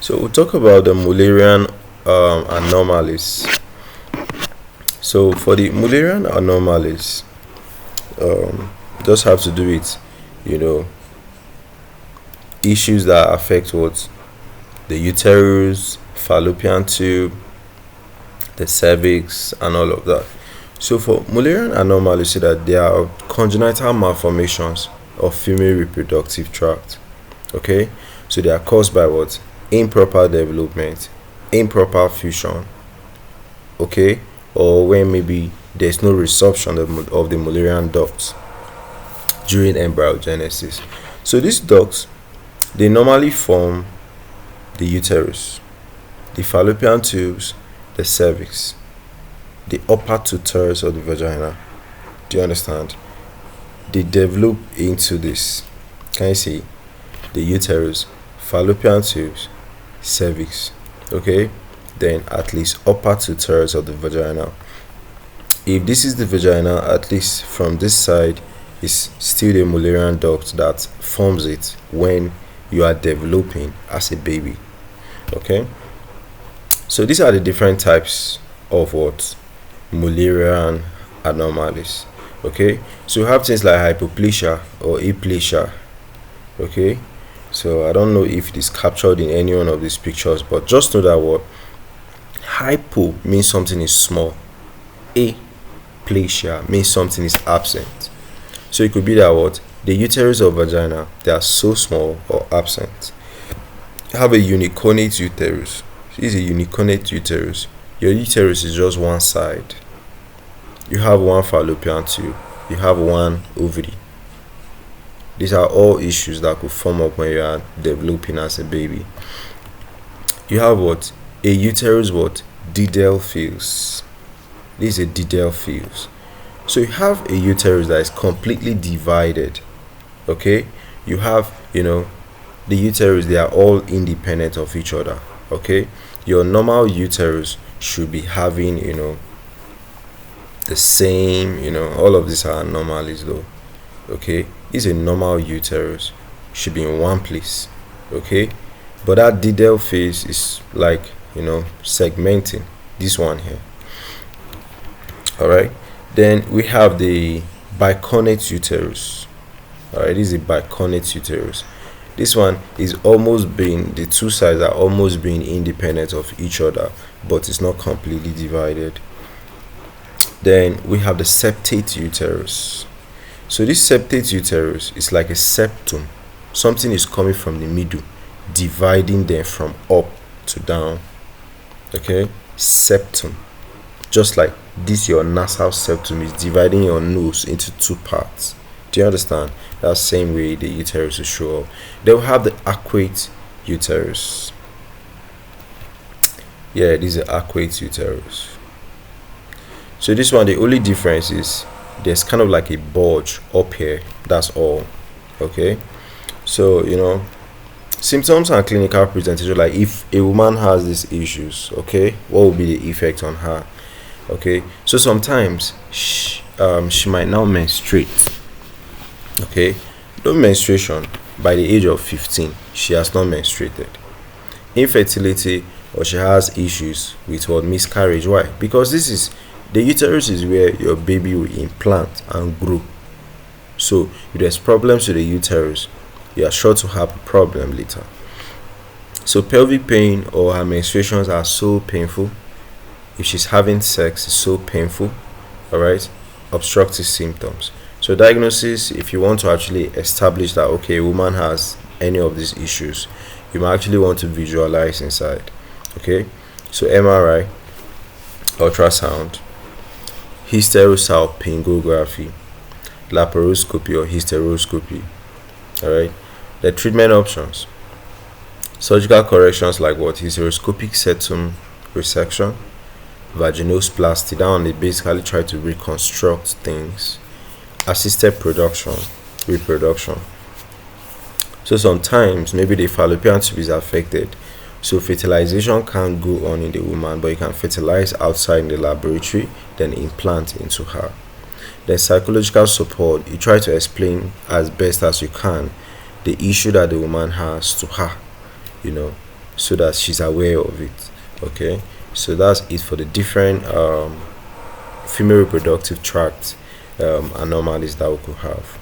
So we'll talk about the Mullerian anomalies. So for the Mullerian anomalies, just have to do with, issues that affect what the uterus, fallopian tube, the cervix, and all of that. So for Mullerian anomalies, see that there are congenital malformations of female reproductive tract. Okay, so they are caused by what? Improper development, improper fusion, okay, or when maybe there's no resorption of the Mullerian ducts during embryogenesis. So these ducts, they normally form the uterus, the fallopian tubes, the cervix, the upper 2/3 of the vagina. Do you understand? They develop into this. Can you see? The uterus, fallopian tubes, cervix, okay, then at least upper 2/3 of the vagina. If this is the vagina, at least from this side is still the Mullerian duct that forms it when you are developing as a baby. Okay, so these are the different types of what? Mullerian anomalies. Okay, so you have things like hypoplasia or aplasia. Okay, so I don't know if it is captured in any one of these pictures, but just know that what hypo means something is small, aplasia means something is absent. So it could be that what the uterus or vagina, they are so small or absent. You have a unicornuate uterus. This is a unicornuate uterus. Your uterus is just one side. You have one fallopian tube. You have one ovary. These are all issues that could form up when you are developing as a baby. You have what? A uterus what? Didelphys. This is a Didelphys. So you have a uterus that is completely divided. Okay? You have, the uterus, they are all independent of each other. Okay? Your normal uterus should be having, the same, all of these are anomalies though. Okay, is a normal uterus should be in one place. Okay, but that Didelphys is like segmenting this one here. All right, then we have the Bicornuate uterus. All right, this is a Bicornuate uterus. This one is almost being, the two sides are almost being independent of each other, but it's not completely divided. Then we have the Septate uterus. So this septate uterus is like a septum. Something is coming from the middle, dividing them from up to down. Okay, septum. Just like this, your nasal septum is dividing your nose into two parts. Do you understand? That same way the uterus will show up. They will have the arcuate uterus. Yeah, this is the arcuate uterus. So this one, the only difference is there's kind of like a bulge up here. That's all. Okay, so symptoms and clinical presentation, like if a woman has these issues, okay, what will be the effect on her? Okay, so sometimes she might now menstruate. Okay, no menstruation by the age of 15, she has not menstruated. Infertility, or she has issues with what? Miscarriage. Why? Because the uterus is where your baby will implant and grow. So if there's problems with the uterus, you are sure to have a problem later. So pelvic pain or her menstruations are so painful. If she's having sex, it's so painful. All right, obstructive symptoms. So diagnosis, if you want to actually establish that okay, a woman has any of these issues, you might actually want to visualize inside. Okay, so MRI, ultrasound, hysterosalpingography, laparoscopy or hysteroscopy. All right, the treatment options: surgical corrections like what? Hysteroscopic septum resection, vaginosplasty. That one, they basically try to reconstruct things. Assisted reproduction. So sometimes maybe the fallopian tube is affected, so fertilization can't go on in the woman, but you can fertilize outside in the laboratory, then implant into her. Then psychological support, you try to explain as best as you can the issue that the woman has to her, so that she's aware of it. Okay, so that's it for the different female reproductive tract anomalies that we could have.